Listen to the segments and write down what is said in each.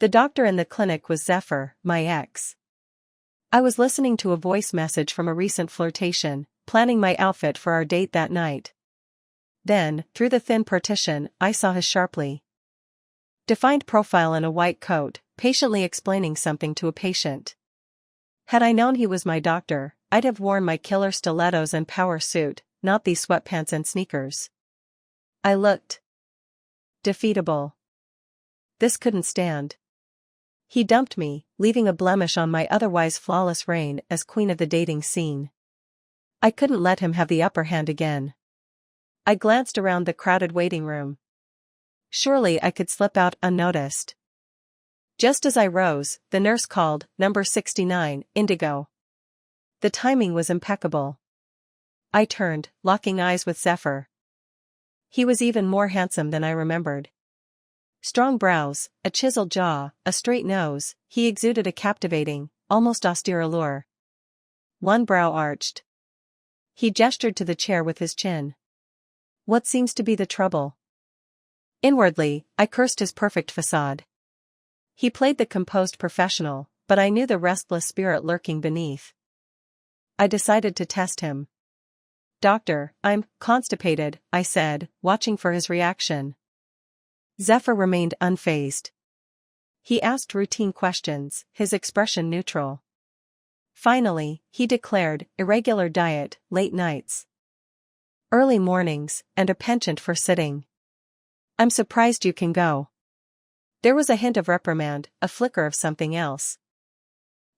The doctor in the clinic was Zephyr, my ex. I was listening to a voice message from a recent flirtation, planning my outfit for our date that night. Then, through the thin partition, I saw his sharply defined profile in a white coat, patiently explaining something to a patient. Had I known he was my doctor, I'd have worn my killer stilettos and power suit, not these sweatpants and sneakers. I looked defeatable. This couldn't stand. He dumped me, leaving a blemish on my otherwise flawless reign as queen of the dating scene. I couldn't let him have the upper hand again. I glanced around the crowded waiting room. Surely I could slip out unnoticed. Just as I rose, the nurse called, "Number 69, Indigo." The timing was impeccable. I turned, locking eyes with Zephyr. He was even more handsome than I remembered. Strong brows, a chiseled jaw, a straight nose, he exuded a captivating, almost austere allure. One brow arched. He gestured to the chair with his chin. "What seems to be the trouble?" Inwardly, I cursed his perfect facade. He played the composed professional, but I knew the restless spirit lurking beneath. I decided to test him. "Doctor, I'm constipated," I said, watching for his reaction. Zephyr remained unfazed. He asked routine questions, his expression neutral. Finally, he declared, "Irregular diet, late nights, early mornings, and a penchant for sitting. I'm surprised you can go." There was a hint of reprimand, a flicker of something else.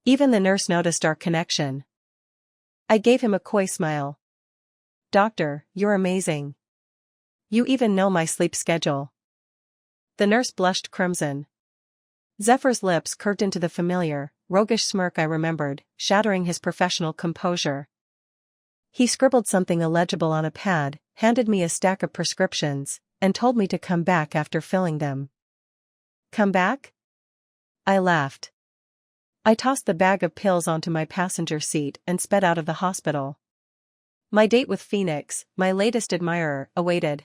Even the nurse noticed our connection. I gave him a coy smile. "Doctor, you're amazing. You even know my sleep schedule." The nurse blushed crimson. Zephyr's lips curved into the familiar, roguish smirk I remembered, shattering his professional composure. He scribbled something illegible on a pad, handed me a stack of prescriptions, and told me to come back after filling them. "Come back?" I laughed. I tossed the bag of pills onto my passenger seat and sped out of the hospital. My date with Phoenix, my latest admirer, awaited.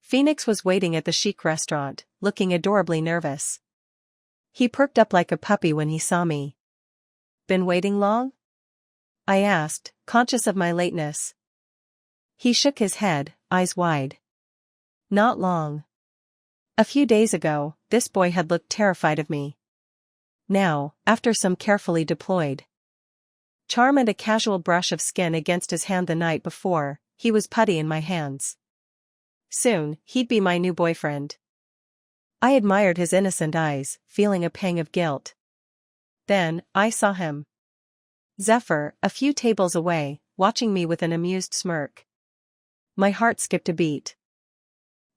Phoenix was waiting at the chic restaurant, looking adorably nervous. He perked up like a puppy when he saw me. "Been waiting long?" I asked, conscious of my lateness. He shook his head, eyes wide. "Not long. A few days ago, this boy had looked terrified of me. Now, after some carefully deployed charm and a casual brush of skin against his hand the night before, he was putty in my hands. Soon, he'd be my new boyfriend." I admired his innocent eyes, feeling a pang of guilt. Then, I saw him. Zephyr, a few tables away, watching me with an amused smirk. My heart skipped a beat.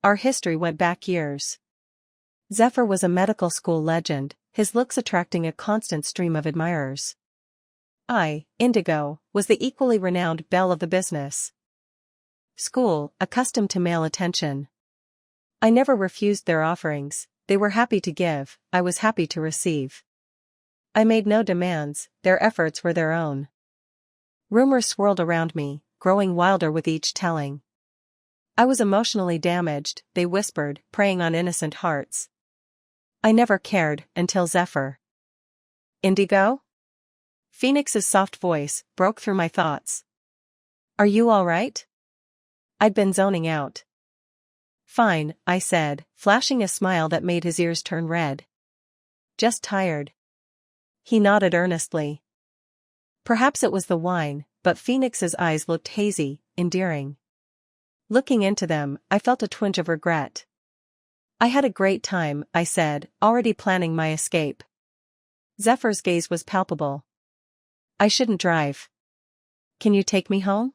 Our history went back years. Zephyr was a medical school legend, his looks attracting a constant stream of admirers. I, Indigo, was the equally renowned belle of the business school, accustomed to male attention. I never refused their offerings, they were happy to give, I was happy to receive. I made no demands, their efforts were their own. Rumors swirled around me, growing wilder with each telling. I was emotionally damaged, they whispered, preying on innocent hearts. I never cared, until Zephyr. "Indigo?" Phoenix's soft voice broke through my thoughts. "Are you all right?" I'd been zoning out. "Fine," I said, flashing a smile that made his ears turn red. "Just tired." He nodded earnestly. Perhaps it was the wine, but Phoenix's eyes looked hazy, endearing. Looking into them, I felt a twinge of regret. "I had a great time," I said, already planning my escape. Zephyr's gaze was palpable. "I shouldn't drive. Can you take me home?"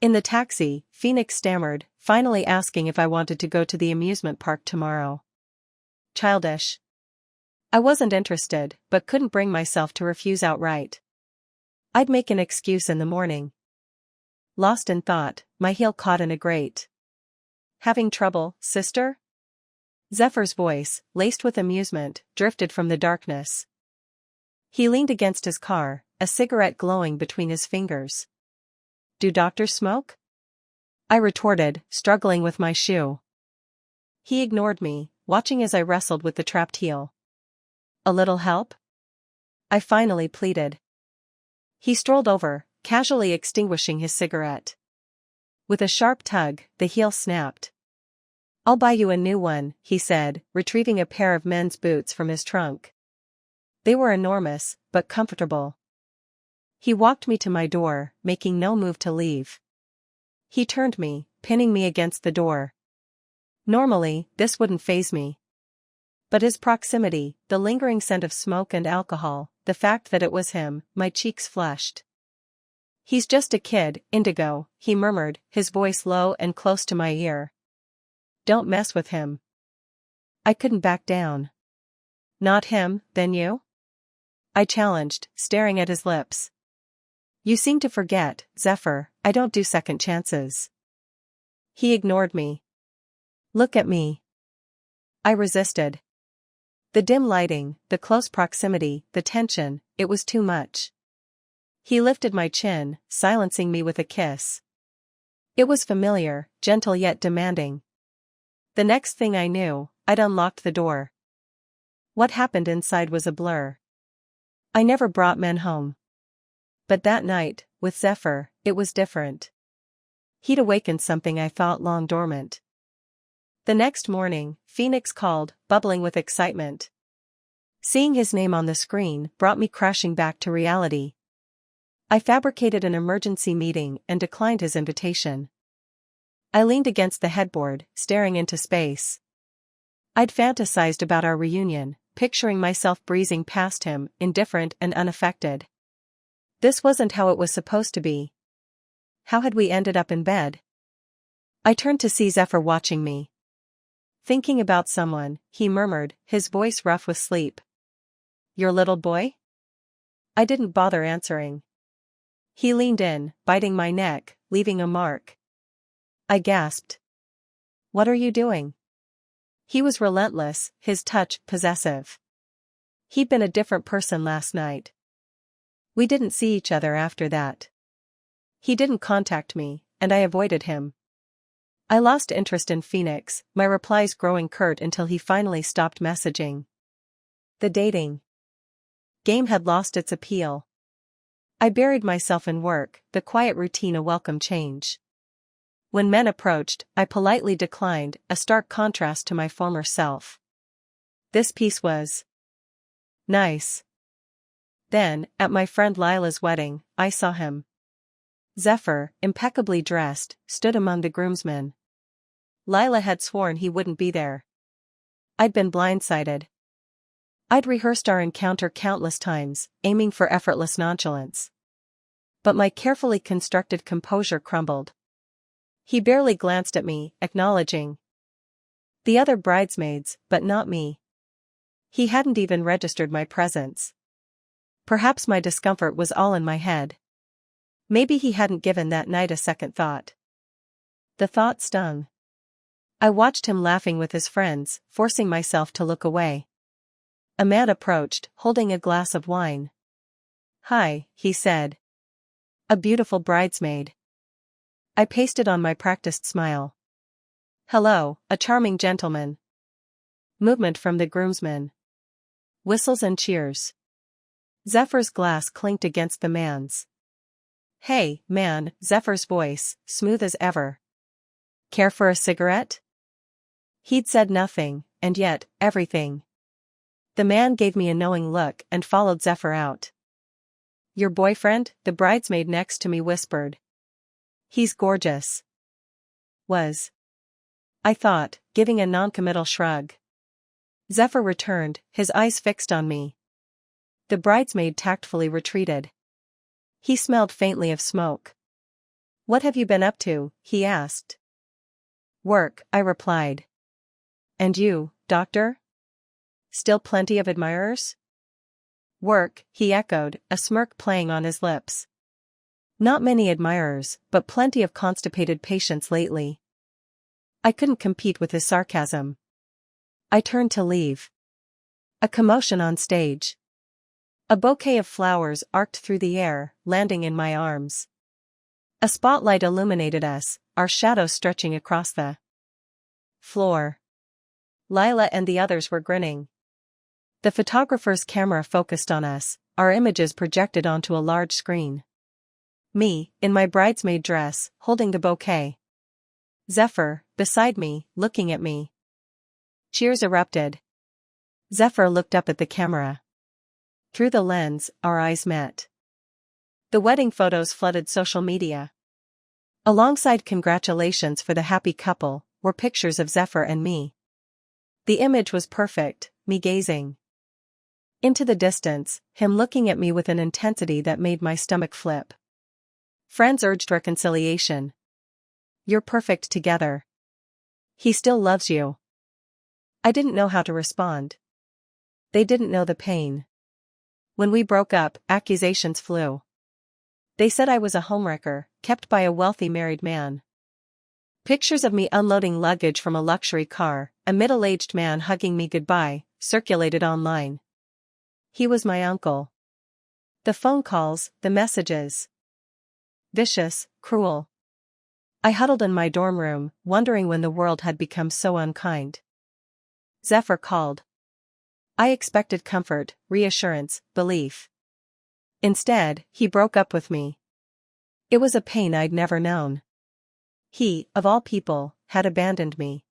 In the taxi, Phoenix stammered, finally asking if I wanted to go to the amusement park tomorrow. Childish. I wasn't interested, but couldn't bring myself to refuse outright. I'd make an excuse in the morning. Lost in thought, my heel caught in a grate. "Having trouble, sister?" Zephyr's voice, laced with amusement, drifted from the darkness. He leaned against his car, a cigarette glowing between his fingers. "Do doctors smoke?" I retorted, struggling with my shoe. He ignored me, watching as I wrestled with the trapped heel. A little help? I finally pleaded. He strolled over, casually extinguishing his cigarette. With a sharp tug, the heel snapped. I'll buy you a new one, he said, retrieving a pair of men's boots from his trunk. They were enormous, but comfortable. He walked me to my door, making no move to leave. He turned me, pinning me against the door. Normally, this wouldn't faze me. But his proximity, the lingering scent of smoke and alcohol, the fact that it was him, my cheeks flushed. He's just a kid, Indigo, he murmured, his voice low and close to my ear. Don't mess with him. I couldn't back down. Not him, then you? I challenged, staring at his lips. You seem to forget, Zephyr, I don't do second chances. He ignored me. Look at me. I resisted. The dim lighting, the close proximity, the tension, it was too much. He lifted my chin, silencing me with a kiss. It was familiar, gentle yet demanding. The next thing I knew, I'd unlocked the door. What happened inside was a blur. I never brought men home. But that night, with Zephyr, it was different. He'd awakened something I thought long dormant. The next morning, Phoenix called, bubbling with excitement. Seeing his name on the screen brought me crashing back to reality. I fabricated an emergency meeting and declined his invitation. I leaned against the headboard, staring into space. I'd fantasized about our reunion, picturing myself breezing past him, indifferent and unaffected. This wasn't how it was supposed to be. How had we ended up in bed? I turned to see Zephyr watching me. Thinking about someone, he murmured, his voice rough with sleep. Your little boy? I didn't bother answering. He leaned in, biting my neck, leaving a mark. I gasped. What are you doing? He was relentless, his touch possessive. He'd been a different person last night. We didn't see each other after that. He didn't contact me, and I avoided him. I lost interest in Phoenix, my replies growing curt until he finally stopped messaging. The dating game had lost its appeal. I buried myself in work, the quiet routine a welcome change. When men approached, I politely declined, a stark contrast to my former self. This piece was nice. Then, at my friend Lila's wedding, I saw him. Zephyr, impeccably dressed, stood among the groomsmen. Lila had sworn he wouldn't be there. I'd been blindsided. I'd rehearsed our encounter countless times, aiming for effortless nonchalance. But my carefully constructed composure crumbled. He barely glanced at me, acknowledging the other bridesmaids, but not me. He hadn't even registered my presence. Perhaps my discomfort was all in my head. Maybe he hadn't given that night a second thought. The thought stung. I watched him laughing with his friends, forcing myself to look away. A man approached, holding a glass of wine. Hi, he said. A beautiful bridesmaid. I pasted on my practiced smile. Hello, a charming gentleman. Movement from the groomsmen. Whistles and cheers. Zephyr's glass clinked against the man's. Hey, man, Zephyr's voice, smooth as ever. Care for a cigarette? He'd said nothing, and yet, everything. The man gave me a knowing look and followed Zephyr out. Your boyfriend? The bridesmaid next to me whispered. He's gorgeous. Was. I thought, giving a noncommittal shrug. Zephyr returned, his eyes fixed on me. The bridesmaid tactfully retreated. He smelled faintly of smoke. What have you been up to? He asked. Work, I replied. And you, doctor? Still plenty of admirers? Work, he echoed, a smirk playing on his lips. Not many admirers, but plenty of constipated patients lately. I couldn't compete with his sarcasm. I turned to leave. A commotion on stage. A bouquet of flowers arced through the air, landing in my arms. A spotlight illuminated us, our shadows stretching across the floor. Lila and the others were grinning. The photographer's camera focused on us, our images projected onto a large screen. Me, in my bridesmaid dress, holding the bouquet. Zephyr, beside me, looking at me. Cheers erupted. Zephyr looked up at the camera. Through the lens, our eyes met. The wedding photos flooded social media. Alongside congratulations for the happy couple, were pictures of Zephyr and me. The image was perfect, me gazing into the distance, him looking at me with an intensity that made my stomach flip. Friends urged reconciliation. You're perfect together. He still loves you. I didn't know how to respond. They didn't know the pain. When we broke up, accusations flew. They said I was a homewrecker, kept by a wealthy married man. Pictures of me unloading luggage from a luxury car, a middle-aged man hugging me goodbye, circulated online. He was my uncle. The phone calls, the messages. Vicious, cruel. I huddled in my dorm room, wondering when the world had become so unkind. Zephyr called. I expected comfort, reassurance, belief. Instead, he broke up with me. It was a pain I'd never known. He, of all people, had abandoned me.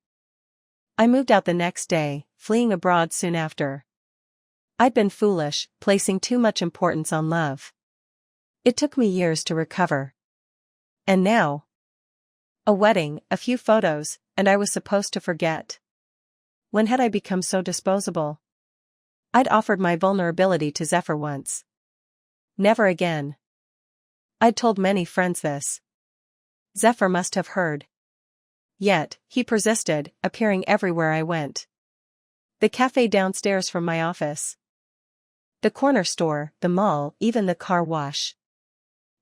I moved out the next day, fleeing abroad soon after. I'd been foolish, placing too much importance on love. It took me years to recover. And now? A wedding, a few photos, and I was supposed to forget. When had I become so disposable? I'd offered my vulnerability to Zephyr once. Never again. I'd told many friends this. Zephyr must have heard. Yet, he persisted, appearing everywhere I went. The cafe downstairs from my office. The corner store, the mall, even the car wash.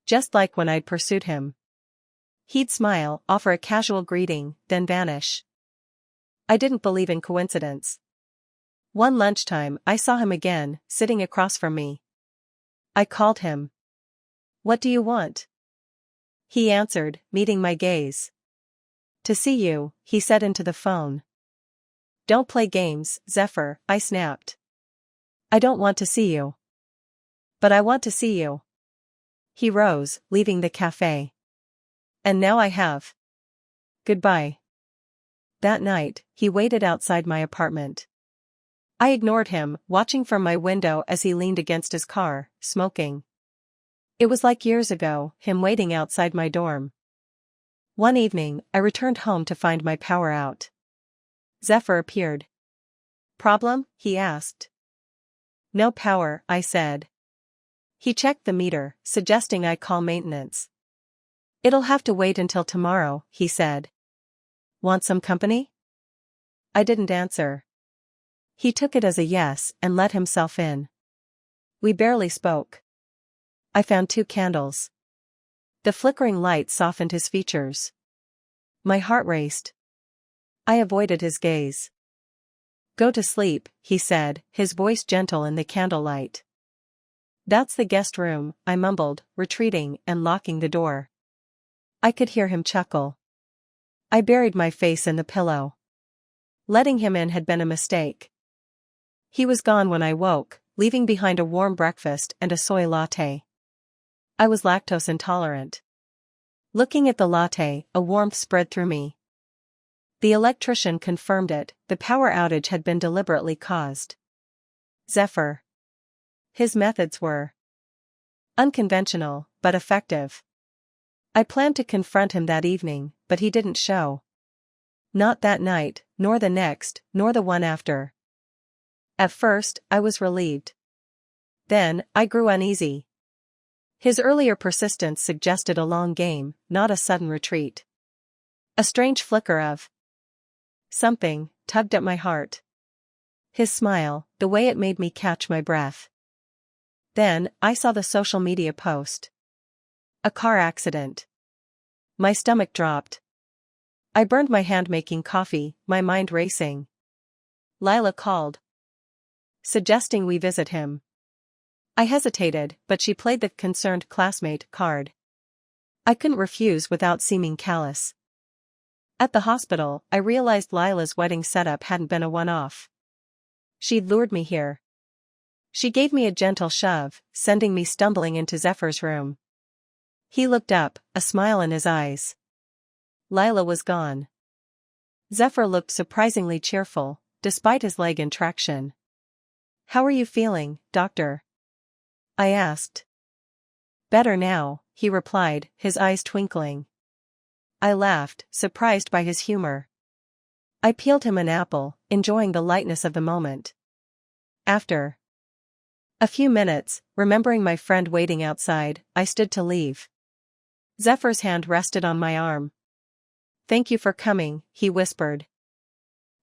Just like when I'd pursued him. He'd smile, offer a casual greeting, then vanish. I didn't believe in coincidence. One lunchtime, I saw him again, sitting across from me. I called him. What do you want? He answered, meeting my gaze. To see you, he said into the phone. Don't play games, Zephyr, I snapped. I don't want to see you. But I want to see you. He rose, leaving the cafe. And now I have. Goodbye. That night, he waited outside my apartment. I ignored him, watching from my window as he leaned against his car, smoking. It was like years ago, him waiting outside my dorm. One evening, I returned home to find my power out. Zephyr appeared. Problem? He asked. No power, I said. He checked the meter, suggesting I call maintenance. It'll have to wait until tomorrow, he said. Want some company? I didn't answer. He took it as a yes and let himself in. We barely spoke. I found 2 candles. The flickering light softened his features. My heart raced. I avoided his gaze. Go to sleep, he said, his voice gentle in the candlelight. That's the guest room, I mumbled, retreating and locking the door. I could hear him chuckle. I buried my face in the pillow. Letting him in had been a mistake. He was gone when I woke, leaving behind a warm breakfast and a soy latte. I was lactose intolerant. Looking at the latte, a warmth spread through me. The electrician confirmed it, the power outage had been deliberately caused. Zephyr. His methods were unconventional, but effective. I planned to confront him that evening, but he didn't show. Not that night, nor the next, nor the one after. At first, I was relieved. Then, I grew uneasy. His earlier persistence suggested a long game, not a sudden retreat. A strange flicker of something tugged at my heart. His smile, the way it made me catch my breath. Then, I saw the social media post. A car accident. My stomach dropped. I burned my hand making coffee, my mind racing. Lila called, suggesting we visit him. I hesitated, but she played the concerned classmate card. I couldn't refuse without seeming callous. At the hospital, I realized Lila's wedding setup hadn't been a one-off. She'd lured me here. She gave me a gentle shove, sending me stumbling into Zephyr's room. He looked up, a smile in his eyes. Lila was gone. Zephyr looked surprisingly cheerful, despite his leg intraction. "How are you feeling, doctor?" I asked. "Better now," he replied, his eyes twinkling. I laughed, surprised by his humor. I peeled him an apple, enjoying the lightness of the moment. After a few minutes, remembering my friend waiting outside, I stood to leave. Zephyr's hand rested on my arm. "Thank you for coming," he whispered.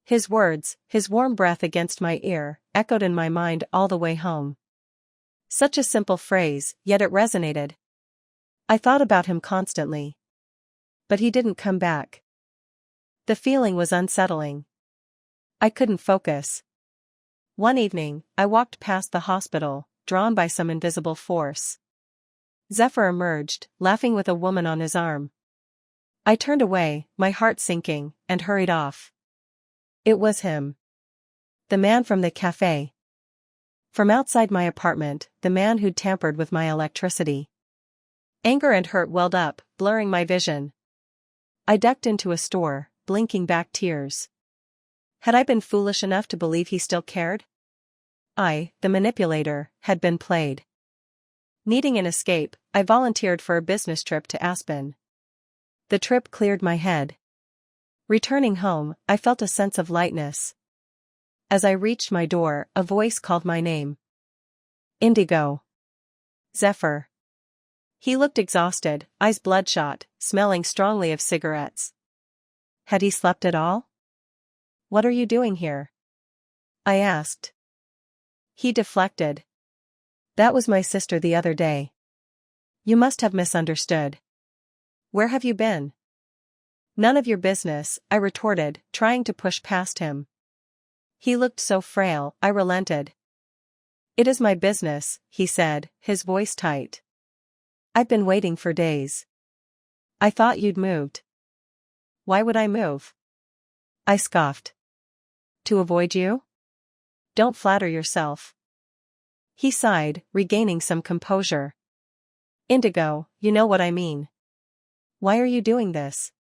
His words, his warm breath against my ear, echoed in my mind all the way home. Such a simple phrase, yet it resonated. I thought about him constantly. But he didn't come back. The feeling was unsettling. I couldn't focus. One evening, I walked past the hospital, drawn by some invisible force. Zephyr emerged, laughing with a woman on his arm. I turned away, my heart sinking, and hurried off. It was him. The man from the cafe. From outside my apartment, the man who'd tampered with my electricity. Anger and hurt welled up, blurring my vision. I ducked into a store, blinking back tears. Had I been foolish enough to believe he still cared? I, the manipulator, had been played. Needing an escape, I volunteered for a business trip to Aspen. The trip cleared my head. Returning home, I felt a sense of lightness. As I reached my door, a voice called my name. "Indigo." "Zephyr." He looked exhausted, eyes bloodshot, smelling strongly of cigarettes. Had he slept at all? "What are you doing here?" I asked. He deflected. "That was my sister the other day. You must have misunderstood. Where have you been?" "None of your business," I retorted, trying to push past him. He looked so frail, I relented. "It is my business," he said, his voice tight. "I've been waiting for days." "I thought you'd moved." "Why would I move?" I scoffed. "To avoid you? Don't flatter yourself." He sighed, regaining some composure. "Indigo, you know what I mean. Why are you doing this?"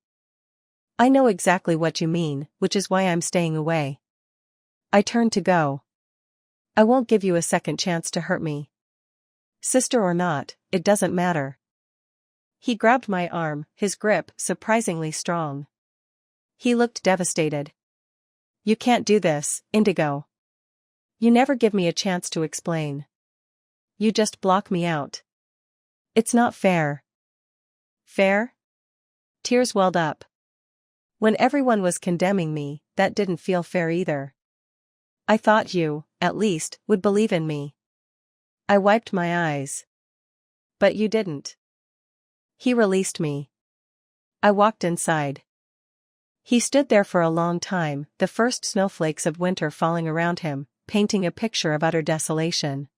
"I know exactly what you mean, which is why I'm staying away." I turned to go. "I won't give you a second chance to hurt me. Sister or not, it doesn't matter." He grabbed my arm, his grip surprisingly strong. He looked devastated. "You can't do this, Indigo. You never give me a chance to explain. You just block me out. It's not fair." "Fair?" Tears welled up. When everyone was condemning me, that didn't feel fair either. "I thought you, at least, would believe in me." I wiped my eyes. "But you didn't." He released me. I walked inside. He stood there for a long time, the first snowflakes of winter falling around him, painting a picture of utter desolation.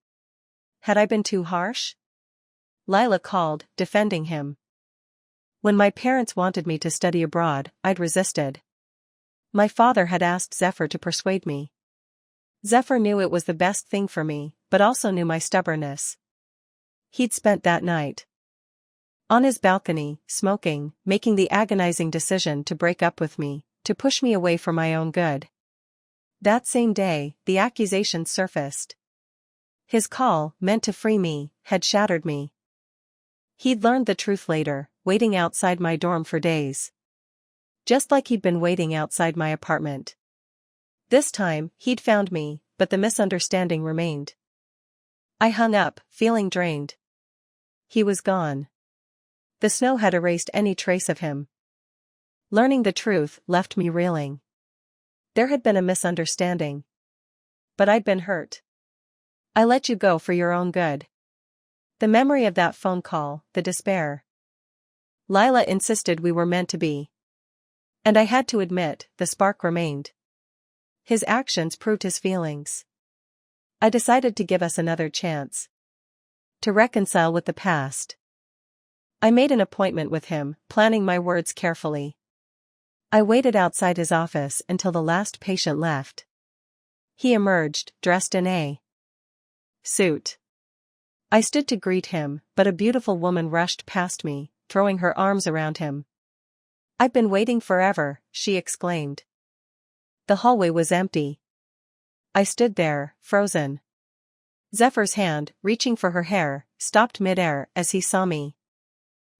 Had I been too harsh? Lila called, defending him. When my parents wanted me to study abroad, I'd resisted. My father had asked Zephyr to persuade me. Zephyr knew it was the best thing for me, but also knew my stubbornness. He'd spent that night on his balcony, smoking, making the agonizing decision to break up with me, to push me away for my own good. That same day, the accusation surfaced. His call, meant to free me, had shattered me. He'd learned the truth later, waiting outside my dorm for days. Just like he'd been waiting outside my apartment. This time, he'd found me, but the misunderstanding remained. I hung up, feeling drained. He was gone. The snow had erased any trace of him. Learning the truth left me reeling. There had been a misunderstanding. But I'd been hurt. I let you go for your own good. The memory of that phone call, the despair. Lila insisted we were meant to be. And I had to admit, the spark remained. His actions proved his feelings. I decided to give us another chance. To reconcile with the past. I made an appointment with him, planning my words carefully. I waited outside his office until the last patient left. He emerged, dressed in a suit. I stood to greet him, but a beautiful woman rushed past me, throwing her arms around him. "I've been waiting forever," she exclaimed. The hallway was empty. I stood there, frozen. Zephyr's hand, reaching for her hair, stopped midair as he saw me.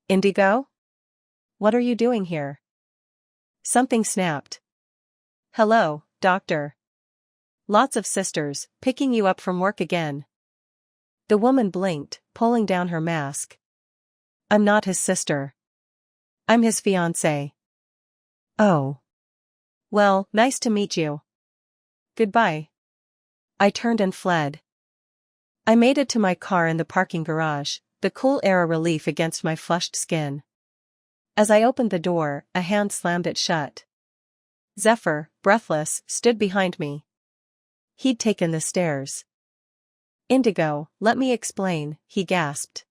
"Indigo? What are you doing here?" Something snapped. "Hello, doctor. Lots of sisters, picking you up from work again." The woman blinked, pulling down her mask. "I'm not his sister. I'm his fiancée." "Oh. Well, nice to meet you. Goodbye." I turned and fled. I made it to my car in the parking garage, the cool air a relief against my flushed skin. As I opened the door, a hand slammed it shut. Zephyr, breathless, stood behind me. He'd taken the stairs. "Indigo, let me explain," he gasped.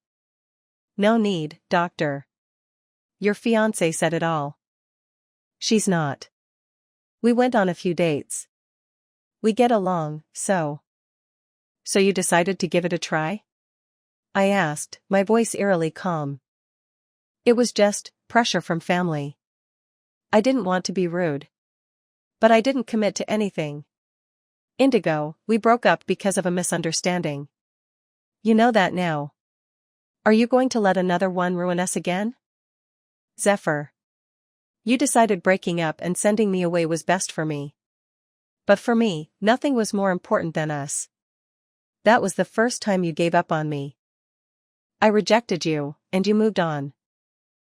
"No need, doctor. Your fiancée said it all." "She's not. We went on a few dates. We get along, so." "So you decided to give it a try?" I asked, my voice eerily calm. "It was just pressure from family. I didn't want to be rude. But I didn't commit to anything. Indigo, we broke up because of a misunderstanding. You know that now. Are you going to let another one ruin us again?" "Zephyr. You decided breaking up and sending me away was best for me. But for me, nothing was more important than us. That was the first time you gave up on me. I rejected you, and you moved on.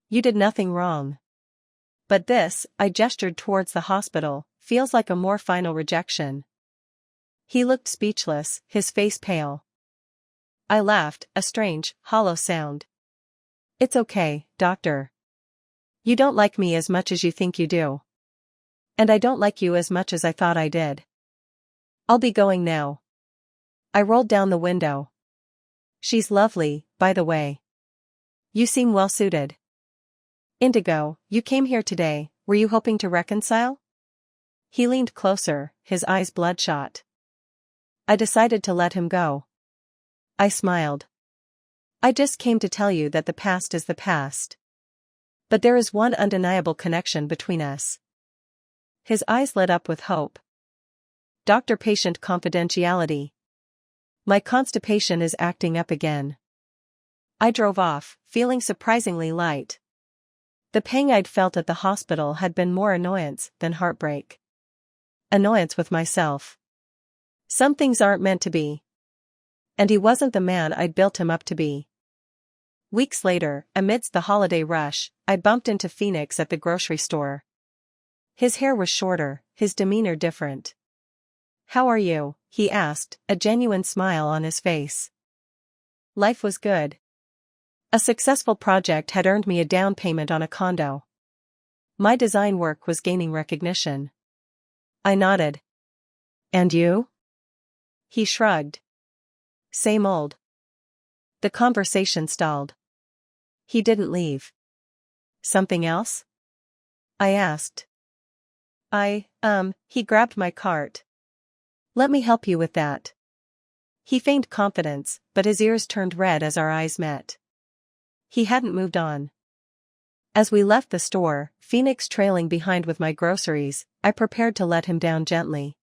You did nothing wrong. But this," I gestured towards the hospital, "feels like a more final rejection." He looked speechless, his face pale. I laughed, a strange, hollow sound. "It's okay, doctor. You don't like me as much as you think you do. And I don't like you as much as I thought I did. I'll be going now." I rolled down the window. "She's lovely, by the way. You seem well suited." "Indigo, you came here today, were you hoping to reconcile?" He leaned closer, his eyes bloodshot. I decided to let him go. I smiled. "I just came to tell you that the past is the past. But there is one undeniable connection between us." His eyes lit up with hope. "Doctor-patient confidentiality. My constipation is acting up again." I drove off, feeling surprisingly light. The pang I'd felt at the hospital had been more annoyance than heartbreak. Annoyance with myself. Some things aren't meant to be. And he wasn't the man I'd built him up to be. Weeks later, amidst the holiday rush, I bumped into Phoenix at the grocery store. His hair was shorter, his demeanor different. "How are you?" he asked, a genuine smile on his face. Life was good. A successful project had earned me a down payment on a condo. My design work was gaining recognition. I nodded. "And you?" He shrugged. "Same old." The conversation stalled. He didn't leave. "Something else?" I asked. He grabbed my cart. "Let me help you with that." He feigned confidence, but his ears turned red as our eyes met. He hadn't moved on. As we left the store, Phoenix trailing behind with my groceries, I prepared to let him down gently.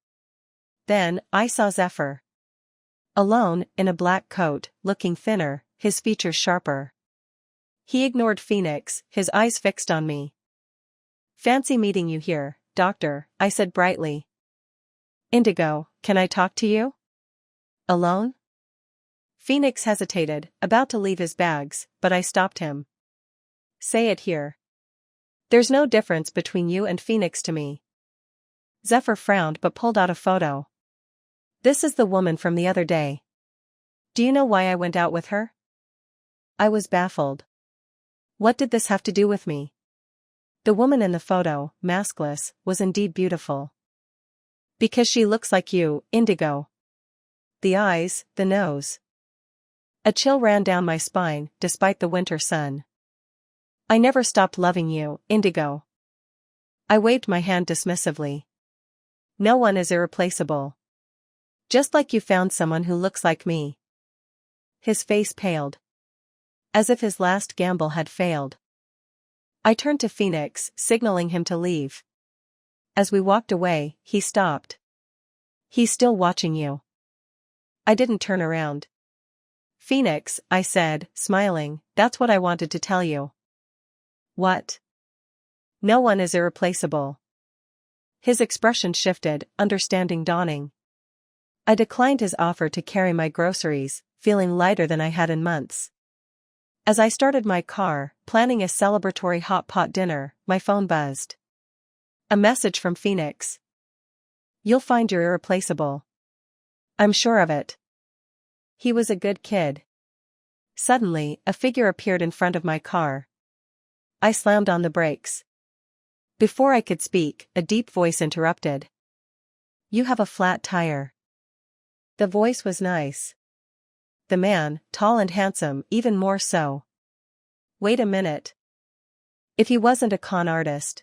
Then, I saw Zephyr. Alone, in a black coat, looking thinner, his features sharper. He ignored Phoenix, his eyes fixed on me. "Fancy meeting you here, doctor," I said brightly. "Indigo, can I talk to you? Alone?" Phoenix hesitated, about to leave his bags, but I stopped him. "Say it here. There's no difference between you and Phoenix to me." Zephyr frowned but pulled out a photo. "This is the woman from the other day. Do you know why I went out with her?" I was baffled. What did this have to do with me? The woman in the photo, maskless, was indeed beautiful. "Because she looks like you, Indigo. The eyes, the nose." A chill ran down my spine, despite the winter sun. "I never stopped loving you, Indigo." I waved my hand dismissively. No one is irreplaceable. Just like you found someone who looks like me. His face paled. As if his last gamble had failed. I turned to Phoenix, signaling him to leave. As we walked away, he stopped. He's still watching you. I didn't turn around. Phoenix, I said, smiling, that's what I wanted to tell you. What? No one is irreplaceable. His expression shifted, understanding dawning. I declined his offer to carry my groceries, feeling lighter than I had in months. As I started my car, planning a celebratory hot pot dinner, my phone buzzed. A message from Phoenix. You'll find you're irreplaceable. I'm sure of it. He was a good kid. Suddenly, a figure appeared in front of my car. I slammed on the brakes. Before I could speak, a deep voice interrupted. You have a flat tire. The voice was nice. The man, tall and handsome, even more so. Wait a minute. If he wasn't a con artist,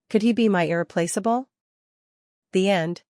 could he be my irreplaceable? The end.